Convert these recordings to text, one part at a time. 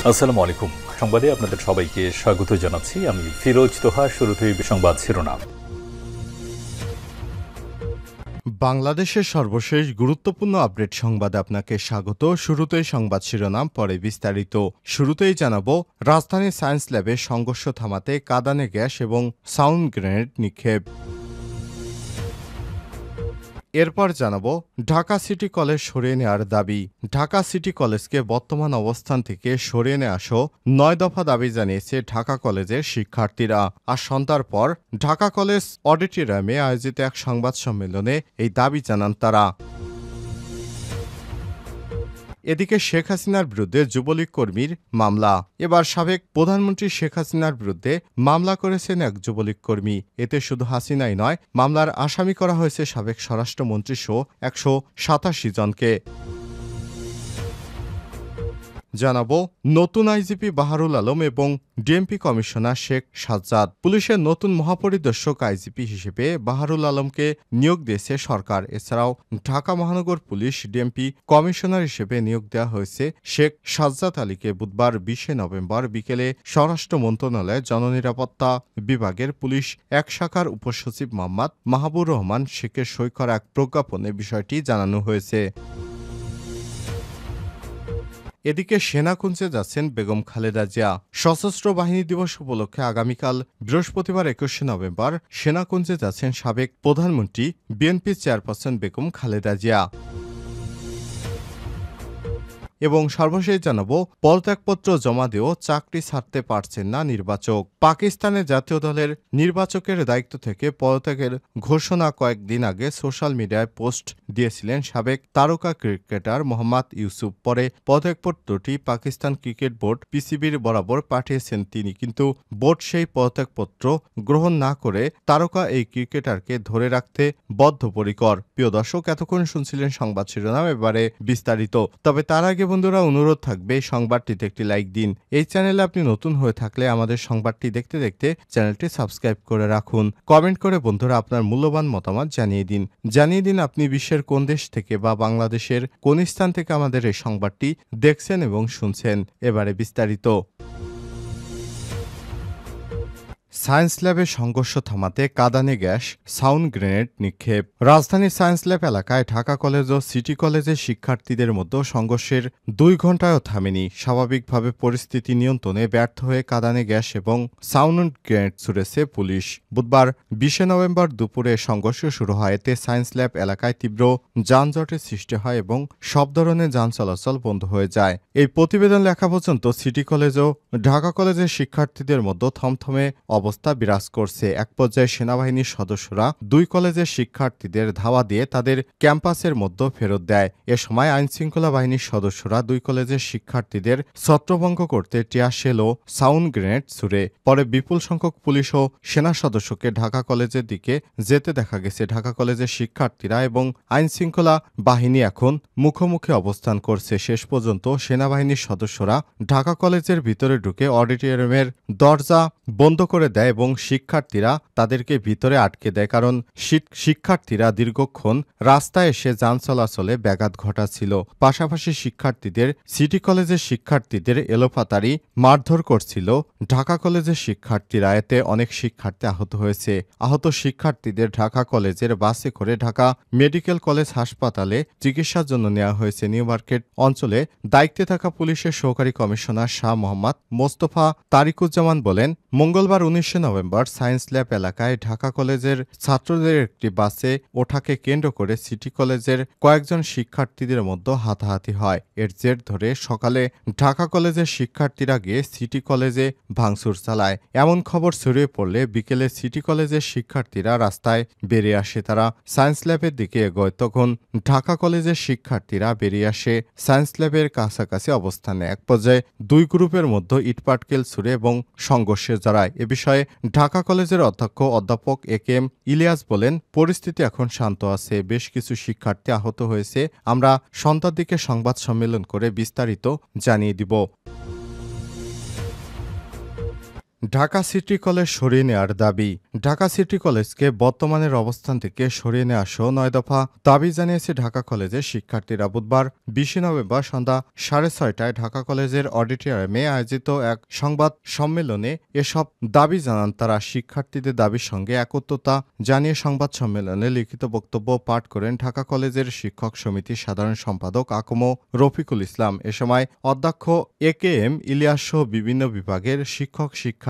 আসসালামু আলাইকুম। সংবাদে আপনাদের সবাইকে স্বাগত জানাচ্ছি। আমি ফিরোজ তোহা। শুরুতেই সংবাদ শিরোনাম। বাংলাদেশের সর্বশেষ গুরুত্বপূর্ণ আপডেট সংবাদে আপনাকে স্বাগত। শুরুতেই সংবাদ শিরোনাম, পরে বিস্তারিত। শুরুতেই জানাবো, রাজধানীর সায়েন্স ল্যাবে সংঘর্ষ থামাতে কাঁদানে গ্যাস এবং সাউন্ড গ্রেনেড নিক্ষেপ। এরপর জানাবো, ঢাকা সিটি কলেজ সরিয়ে নেওয়ার দাবি। ঢাকা সিটি কলেজকে বর্তমান অবস্থান থেকে সরিয়ে নেওয়া সহ ৯ দফা দাবি জানিয়েছে ঢাকা কলেজের শিক্ষার্থীরা। আর সন্ধ্যার পর ঢাকা কলেজ অডিটোরিয়ামে আয়োজিত এক সংবাদ সম্মেলনে এই দাবি জানান তারা। এদিকে শেখ হাসিনার বিরুদ্ধে যুবলীগ কর্মীর মামলা। এবার সাবেক প্রধানমন্ত্রী শেখ হাসিনার বিরুদ্ধে মামলা করেছেন এক যুবলীগ কর্মী। এতে শুধু হাসিনাই নয়, মামলার আসামি করা হয়েছে সাবেক স্বরাষ্ট্রমন্ত্রী সহ ১৮৭ জনকে। জানাবো, নতুন আইজিপি বাহারুল আলম এবং ডিএমপি কমিশনার শেখ সাজ্জাদ। পুলিশের নতুন মহাপরিদর্শক আইজিপি হিসেবে বাহারুল আলমকে নিয়োগ দিয়েছে সরকার। এছাড়াও ঢাকা মহানগর পুলিশ ডিএমপি কমিশনার হিসেবে নিয়োগ দেওয়া হয়েছে শেখ সাজ্জাদ আলীকে। বুধবার ২০ নভেম্বর বিকেলে স্বরাষ্ট্র মন্ত্রণালয়ের জননিরাপত্তা বিভাগের পুলিশ এক শাখার উপসচিব মোহাম্মদ মাহবুর রহমান শেখের সই করা এক প্রজ্ঞাপনে বিষয়টি জানানো হয়েছে। এদিকে সেনাকুঞ্জে যাচ্ছেন বেগম খালেদা জিয়া। সশস্ত্র বাহিনী দিবস উপলক্ষে আগামীকাল বৃহস্পতিবার ২১ নভেম্বর সেনাকুঞ্জে যাচ্ছেন সাবেক প্রধানমন্ত্রী বিএনপি চেয়ারপারসন বেগম খালেদা জিয়া। এবং সর্বশেষ জানাবো, পদত্যাগপত্র জমা দিয়েও চাকরি ছাড়তে পারছেন না নির্বাচক। পাকিস্তানের জাতীয় দলের নির্বাচকের দায়িত্ব থেকে পদত্যাগের ঘোষণা কয়েকদিন আগে সোশ্যাল মিডিয়ায় পোস্ট দিয়েছিলেন সাবেক তারকা ক্রিকেটার মোহাম্মদ ইউসুফ। পরে পদত্যাগপত্রটি পাকিস্তান ক্রিকেট বোর্ড পিসিবির বরাবর পাঠিয়েছেন তিনি, কিন্তু বোর্ড সেই পদত্যাগপত্র গ্রহণ না করে তারকা এই ক্রিকেটারকে ধরে রাখতে বদ্ধপরিকর। প্রিয় দর্শক, এতক্ষণ শুনছিলেন সংবাদ শিরোনাম, এবারে বিস্তারিত। তবে তার আগে বন্ধুরা, অনুরোধ থাকবে এই সংবাদটিতে একটি লাইক দিন। এই চ্যানেলে আপনি নতুন হয়ে থাকলে আমাদের সংবাদটি দেখতে দেখতে চ্যানেলটি সাবস্ক্রাইব করে রাখুন। কমেন্ট করে বন্ধুরা আপনার মূল্যবান মতামত জানিয়ে দিন আপনি বিশ্বের কোন দেশ থেকে বা বাংলাদেশের কোন স্থান থেকে আমাদের এই সংবাদটি দেখছেন এবং শুনছেন। এবারে বিস্তারিত। সায়েন্স ল্যাবে সংঘর্ষ থামাতে কাঁদানে গ্যাস, সাউন্ড গ্রেনেড নিক্ষেপ। রাজধানীর সায়েন্স ল্যাব এলাকায় ঢাকা কলেজ ও সিটি কলেজের শিক্ষার্থীদের মধ্যে সংঘর্ষের ২ ঘণ্টায়ও থামেনি। স্বাভাবিকভাবে পরিস্থিতি নিয়ন্ত্রণে ব্যর্থ হয়ে কাঁদানে গ্যাস এবং সাউন্ড গ্রেনেড ছুড়েছে পুলিশ। বুধবার ২০ নভেম্বর দুপুরে সংঘর্ষ শুরু হয়। এতে সায়েন্স ল্যাব এলাকায় তীব্র যানজটের সৃষ্টি হয় এবং সব ধরনের যান চলাচল বন্ধ হয়ে যায়। এই প্রতিবেদন লেখা পর্যন্ত সিটি কলেজ ও ঢাকা কলেজের শিক্ষার্থীদের মধ্যে থমথমে অবস্থা বিরাজ করছে। এক পর্যায়ে সেনাবাহিনীর সদস্যরা ২ কলেজের শিক্ষার্থীদের ধাওয়া দিয়ে তাদের ক্যাম্পাসের মধ্যে ফেরত দেয়। এ সময় আইনশৃঙ্খলা বাহিনীর সদস্যরা ২ কলেজের শিক্ষার্থীদের ছত্রভঙ্গ করতে টিয়ার শেল ও সাউন্ড গ্রেনেড ছুড়ে। পরে বিপুল সংখ্যক পুলিশ ও সেনা সদস্যকে ঢাকা কলেজের দিকে যেতে দেখা গেছে। ঢাকা কলেজের শিক্ষার্থীরা এবং আইনশৃঙ্খলা বাহিনী এখন মুখোমুখি অবস্থান করছে। শেষ পর্যন্ত সেনাবাহিনীর সদস্যরা ঢাকা কলেজের ভিতরে ঢুকে অডিটোরিয়ামের দরজা বন্ধ করে দেয় এবং শিক্ষার্থীরা তাদেরকে ভিতরে আটকে দেয়, কারণ শিক্ষার্থীরা দীর্ঘক্ষণ রাস্তায় এসে যান চলাচলে ব্যাঘাত ঘটাচ্ছিল। পাশাপাশি সিটি কলেজের শিক্ষার্থীদের এলোপাতাড়ি মারধর করছিল ঢাকা কলেজের শিক্ষার্থীরা। এতে অনেক শিক্ষার্থী আহত হয়েছে। আহত শিক্ষার্থীদের ঢাকা কলেজের বাসে করে ঢাকা মেডিকেল কলেজ হাসপাতালে চিকিৎসার জন্য নেওয়া হয়েছে। নিউ মার্কেট অঞ্চলে দায়িত্বে থাকা পুলিশের সহকারী কমিশনার শাহ মোহাম্মদ মোস্তফা তারিকুজ্জামান বলেন, মঙ্গলবার ১৯ নভেম্বর সায়েন্স ল্যাব এলাকায় ঢাকা কলেজের ছাত্রদের একটি বাসে ওঠাকে কেন্দ্র করে সিটি কলেজের কয়েকজন শিক্ষার্থীদের মধ্যে হাতাহাতি হয়। এর জের ধরে সকালে ঢাকা কলেজের শিক্ষার্থীরা গিয়ে সিটি কলেজে ভাঙচুর চালায়। এমন খবর ছড়িয়ে পড়লে বিকেলে সিটি কলেজের শিক্ষার্থীরা রাস্তায় বেরিয়ে আসে। তারা সায়েন্স ল্যাবের দিকে এগোয়। তখন ঢাকা কলেজের শিক্ষার্থীরা বেরিয়ে আসে সায়েন্স ল্যাবের কাছাকাছি অবস্থানে। এক পর্যায়ে ২ গ্রুপের মধ্যে ইটপাটকেল ছুড়ে এবং সংঘর্ষে জড়ায়। এ বিষয়ে ঢাকা কলেজের অধ্যাপক এ কে এম ইলিয়াস বলেন, পরিস্থিতি এখন শান্ত আছে। বেশ কিছু শিক্ষার্থী আহত হয়েছে। আমরা সন্ধ্যার দিকে সংবাদ সম্মেলন করে বিস্তারিত জানিয়ে দিব। ঢাকা সিটি কলেজ সরিয়ে নেওয়ার দাবি। ঢাকা সিটি কলেজকে বর্তমানের অবস্থান থেকে সরিয়ে নেওয়া সহ ৯ দফা দাবি জানিয়েছে ঢাকা কলেজের শিক্ষার্থীরা। বুধবার ২০ নভেম্বর সন্ধ্যা ৬:৩০টায় ঢাকা কলেজের অডিটোরিয়ামে আয়োজিত এক সংবাদ সম্মেলনে এসব দাবি জানান তারা। শিক্ষার্থীদের দাবির সঙ্গে একত্রতা জানিয়ে সংবাদ সম্মেলনে লিখিত বক্তব্য পাঠ করেন ঢাকা কলেজের শিক্ষক সমিতির সাধারণ সম্পাদক আকম রফিকুল ইসলাম। এ সময় অধ্যক্ষ AKM ইলিয়াস সহ বিভিন্ন বিভাগের শিক্ষার্থী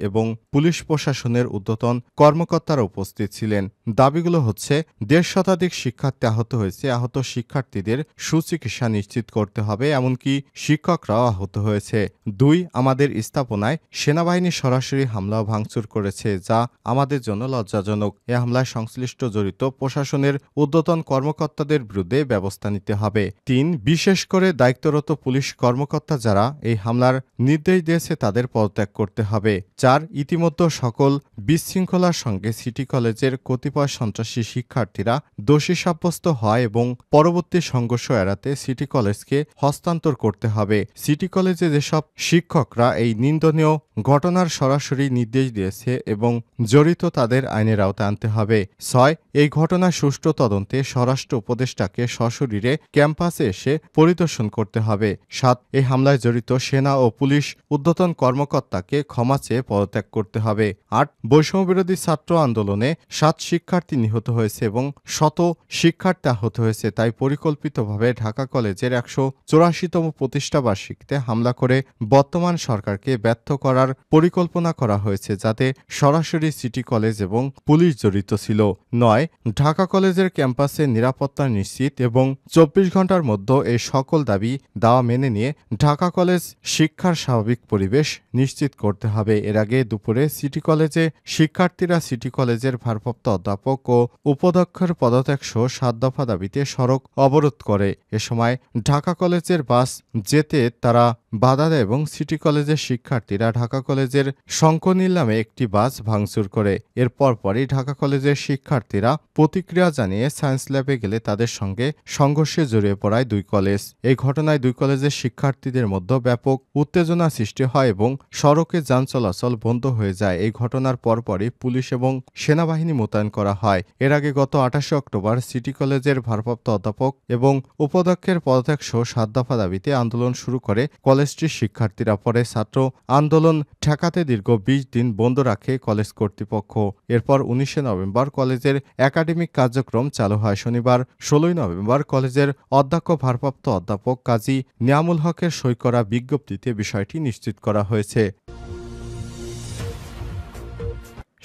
এবং পুলিশ প্রশাসনের ঊর্ধ্বতন কর্মকর্তারা উপস্থিত ছিলেন। দাবিগুলো হচ্ছে ১.৫ শতাধিক শিক্ষার্থী আহত হয়েছে, আহত শিক্ষার্থীদের সুচিকিৎসা নিশ্চিত করতে হবে, এমনকি শিক্ষকরাও আহত হয়েছে। ২. আমাদের স্থাপনায় সেনাবাহিনী সরাসরি হামলা ও ভাঙচুর করেছে, যা আমাদের জন্য লজ্জাজনক। এ হামলায় সংশ্লিষ্ট জড়িত প্রশাসনের ঊর্ধ্বতন কর্মকর্তাদের বিরুদ্ধে ব্যবস্থা নিতে হবে। ৩. বিশেষ করে দায়িত্বরত পুলিশ কর্মকর্তা যারা এই হামলার নির্দেশ দিয়েছে তাদের পদত্যাগ করতে হবে। ৪. ইতিমধ্যে সকল বিশৃঙ্খলার সঙ্গে সিটি কলেজের কতিপয় সন্ত্রাসী শিক্ষার্থীরা দোষী সাব্যস্ত হয় এবং পরবর্তী সংঘর্ষ এড়াতে সিটি কলেজকে হস্তান্তর করতে হবে। সিটি কলেজে যেসব শিক্ষকরা এই নিন্দনীয় ঘটনার সরাসরি নির্দেশ দিয়েছে এবং জড়িত তাদের আইনের আওতায় আনতে হবে। ৬. এই ঘটনার সুষ্ঠু তদন্তে স্বরাষ্ট্র উপদেষ্টাকে সশরীরে ক্যাম্পাসে এসে পরিদর্শন করতে হবে। ৭. এই হামলায় জড়িত সেনা ও পুলিশ ঊর্ধ্বতন কর্মকর্তাকে ক্ষমা চেয়ে পদত্যাগ করতে হবে। ৮. বৈষম্যবিরোধী ছাত্র আন্দোলনে ৭ শিক্ষার্থী নিহত হয়েছে এবং শত শিক্ষার্থী আহত হয়েছে, তাই পরিকল্পিতভাবে ঢাকা কলেজের ১৮৪তম প্রতিষ্ঠাবার্ষিকীতে হামলা করে বর্তমান সরকারকে ব্যর্থ করার পরিকল্পনা করা হয়েছে, যাতে সরাসরি সিটি কলেজ এবং পুলিশ জড়িত ছিল। ৯. ঢাকা কলেজের ক্যাম্পাসে নিরাপত্তা নিশ্চিত এবং ২৪ ঘণ্টার মধ্যে এই সকল দাবি দাওয়া মেনে নিয়ে ঢাকা কলেজ শিক্ষার স্বাভাবিক পরিবেশ নিশ্চিত করতে হবে। এর আগে দুপুরে সিটি কলেজে শিক্ষার্থীরা সিটি কলেজের ভারপ্রাপ্ত অধ্যাপক ও উপাধ্যক্ষের পদত্যাগ সহ ৭ দফা দাবিতে সড়ক অবরোধ করে। এ সময় ঢাকা কলেজের বাস যেতে তারা বাধা দেয় এবং সিটি কলেজের শিক্ষার্থীরা ঢাকা কলেজের শঙ্করনীল নামে একটি বাস ভাঙচুর করে। এর পরপরই ঢাকা কলেজের শিক্ষার্থীরা প্রতিক্রিয়া জানিয়ে সায়েন্স ল্যাবে গেলে তাদের সঙ্গে সংঘর্ষে জড়িয়ে পড়ায় ২ কলেজ। এই ঘটনায় ২ কলেজের শিক্ষার্থীদের মধ্যে ব্যাপক উত্তেজনা সৃষ্টি হয় এবং সড়কে যান চলাচল বন্ধ হয়ে যায়। এই ঘটনার পরপরই পুলিশ এবং সেনাবাহিনী মোতায়েন করা হয়। এর আগে গত ২৮ অক্টোবর সিটি কলেজের ভারপ্রাপ্ত অধ্যাপক এবং উপাধ্যক্ষের পদত্যাগ সহ ৭ দফা দাবিতে আন্দোলন শুরু করে কলেজটির শিক্ষার্থীরা। পরে ছাত্র আন্দোলন ঠেকাতে দীর্ঘ ২০ দিন বন্ধ রাখে কলেজ কর্তৃপক্ষ। এরপর ১৯ নভেম্বর কলেজের একাডেমিক কার্যক্রম চালু হয়। শনিবার ১৬ নভেম্বর কলেজের অধ্যক্ষ ভারপ্রাপ্ত অধ্যাপক কাজী নিয়ামুল হকের সই করা বিজ্ঞপ্তিতে বিষয়টি নিশ্চিত করা হয়েছে।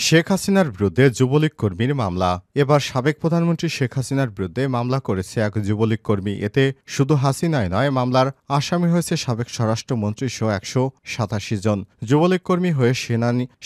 শেখ হাসিনার বিরুদ্ধে যুবলীগ কর্মীর মামলা। এবার সাবেক প্রধানমন্ত্রী শেখ হাসিনার বিরুদ্ধে মামলা করেছে এক যুবলীগ কর্মী। এতে শুধু হাসিনাই নয়, মামলার আসামি হয়েছে সাবেক স্বরাষ্ট্রমন্ত্রী সহ ১৮৭ জন। যুবলীগ কর্মী হয়ে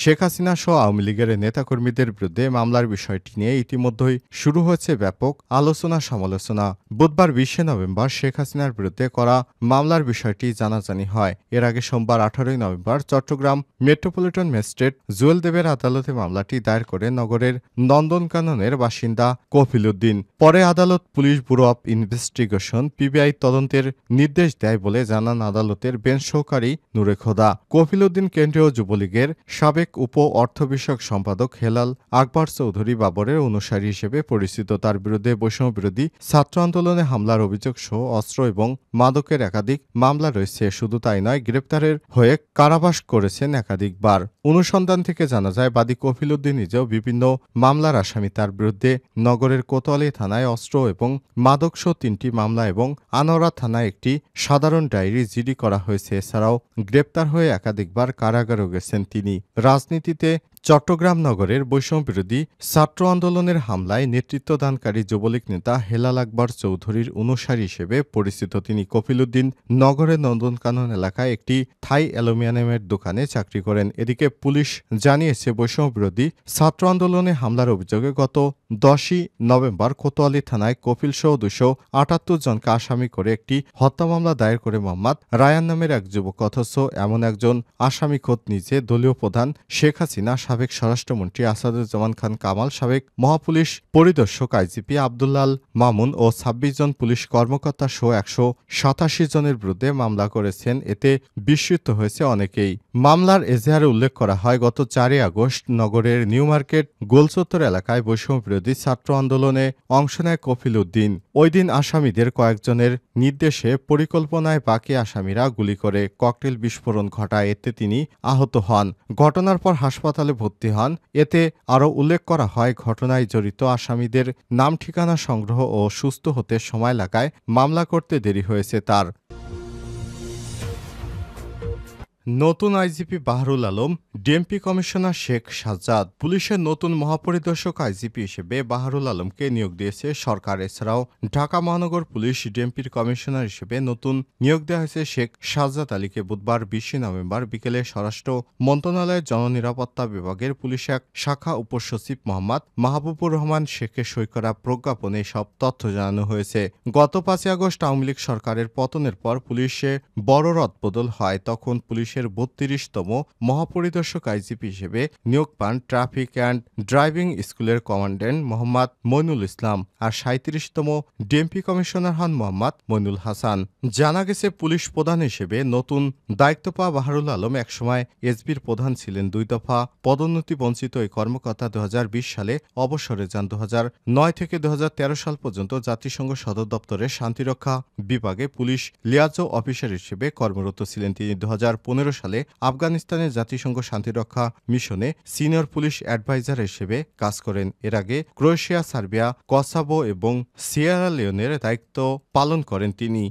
শেখ হাসিনা সহ আওয়ামী লীগের নেতাকর্মীদের বিরুদ্ধে মামলার বিষয়টি নিয়ে ইতিমধ্যেই শুরু হয়েছে ব্যাপক আলোচনা সমালোচনা। বুধবার ২০ নভেম্বর শেখ হাসিনার বিরুদ্ধে করা মামলার বিষয়টি জানাজানি হয়। এর আগে সোমবার ১৮ November Chattogram metropolitan magistrate Jewel দেবের আদালতে মামলাটি দায়ের করে নগরের নন্দনকাননের বাসিন্দা কফিল উদ্দিন। পরে আদালত police bureau of investigation PBI তদন্তের নির্দেশ দেয় বলে জানান আদালতের বেঞ্চ সহকারী নূরে খোদা। কফিল উদ্দিন কেন্দ্রীয় যুবলীগের সাবেক উপ অর্থ বিষয়ক সম্পাদক হেলাল আকবর চৌধুরী বাবরের অনুসারী হিসেবে পরিচিত। তার বিরুদ্ধে বৈষম্যবিরোধী ছাত্র আন্দোলনে হামলার অভিযোগ সহ অস্ত্র এবং মাদকের একাধিক মামলা রয়েছে। শুধু তাই নয়, গ্রেপ্তারের হয়ে কারাবাস করেছেন একাধিকবার। অনুসন্ধান থেকে জানা যায় বাদী কফিল উদ্দিন নিজেও বিভিন্ন মামলার আসামি। তার বিরুদ্ধে নগরের কোতোয়ালি থানায় অস্ত্র এবং মাদকসহ ৩টি মামলা এবং আনোয়ারা থানায় একটি সাধারণ ডায়েরি জিডি করা হয়েছে। এছাড়াও গ্রেপ্তার হয়ে একাধিকবার কারাগারে গেছেন তিনি। রাজনীতিতে চট্টগ্রাম নগরের বৈষম্যবিরোধী ছাত্র আন্দোলনের হামলায় নেতৃত্বদানকারী যুবলীগ নেতা হেলাল আকবর চৌধুরীর অনুসারী হিসেবে পরিচিত তিনি। কফিল উদ্দিন নগরের নন্দনকানন এলাকায় একটি থাই অ্যালুমিনিয়ামের দোকানে চাকরি করেন। এদিকে পুলিশ জানিয়েছে বৈষম্যবিরোধী ছাত্র আন্দোলনে হামলার অভিযোগে গত ১০ই নভেম্বর কোতোয়ালি থানায় কফিলসহ ২৭৮ জনকে আসামি করে একটি হত্যা মামলা দায়ের করে মোহাম্মদ রায়ান নামের এক যুবক। অথচ এমন একজন আসামি খোদ নিজে দলীয় প্রধান শেখ হাসিনা সাবেক স্বরাষ্ট্রমন্ত্রী আসাদুজ্জামান খান কামাল, সাবেক মহাপুলিশ পরিদর্শক আইজিপি আব্দুল্লাল মামুন ও ২৬ জন পুলিশ কর্মকর্তা সহ ১৮৭ জনের বিরুদ্ধে মামলা করেছেন। এতে বিস্মিত হয়েছে অনেকেই। মামলার এজাহারে উল্লেখ করা হয়, গত ৪ আগস্ট নগরের নিউ মার্কেট গোলচত্বর এলাকায় বৈষম্যবিরোধী ছাত্র আন্দোলনে অংশ নেয় কফিল উদ্দিন। ওই দিন আসামিদের কয়েকজনের নির্দেশে পরিকল্পনায় বাকি আসামিরা গুলি করে ককটেল বিস্ফোরণ ঘটায়। এতে তিনি আহত হন। ঘটনার পর হাসপাতালে ভর্তি হন। এতে আরও উল্লেখ করা হয়, ঘটনায় জড়িত আসামিদের নাম ঠিকানা সংগ্রহ ও সুস্থ হতে সময় লাগায় মামলা করতে দেরি হয়েছে তার। নতুন IGP Bahrul Alam, DMP commissioner Sheikh Sajjad. পুলিশের নতুন মহাপরিদর্শক আইজিপি হিসেবে বাহরুল আলমকে নিয়োগ দিয়েছে সরকার। এছাড়াও ঢাকা মহানগর পুলিশ ডিএমপির কমিশনার হিসেবে নতুন নিয়োগ দেওয়া হয়েছে শেখ সাজ্জাদ আলীকে। বুধবার ২০ নভেম্বর বিকেলে স্বরাষ্ট্র মন্ত্রণালয়ের জননিরাপত্তা বিভাগের পুলিশ এক শাখা উপসচিব মোহাম্মদ মাহবুবুর রহমান শেখের সই করা প্রজ্ঞাপনে সব তথ্য জানানো হয়েছে। গত ৫ আগস্ট আওয়ামী লীগ সরকারের পতনের পর পুলিশে বড় রদবদল হয়। তখন পুলিশের ৩২তম মহাপরিদর্শক আইজিপি হিসেবে নিয়োগ পান ট্রাফিক অ্যান্ড ড্রাইভিং স্কুলের কমান্ড্যান্ট মোহাম্মদ মইনুল ইসলাম, আর ৩৭তম ডিএমপি কমিশনার হন মোহাম্মদ মইনুল হাসান। জানা গেছে, পুলিশ প্রধান হিসেবে নতুন দায়িত্ব পাওয়া বাহরুল আলম একসময় এসবির প্রধান ছিলেন। ২ দফা পদোন্নতি বঞ্চিত এই কর্মকর্তা ২০২০ সালে অবসরে যান। ২০০৯ থেকে ২০১৩ সাল পর্যন্ত জাতিসংঘ সদর দপ্তরের শান্তিরক্ষা বিভাগে পুলিশ লিয়াজো অফিসার হিসেবে কর্মরত ছিলেন। তিনি ২০১৫ সালে আফগানিস্তানের জাতিসংঘ শান্তিরক্ষা মিশনে সিনিয়র পুলিশ অ্যাডভাইজার হিসেবে কাজ করেন। এর আগে ক্রোয়েশিয়া, সার্বিয়া, কসাভো এবং সিয়েরা লিওনের দায়িত্ব পালন করেন তিনি।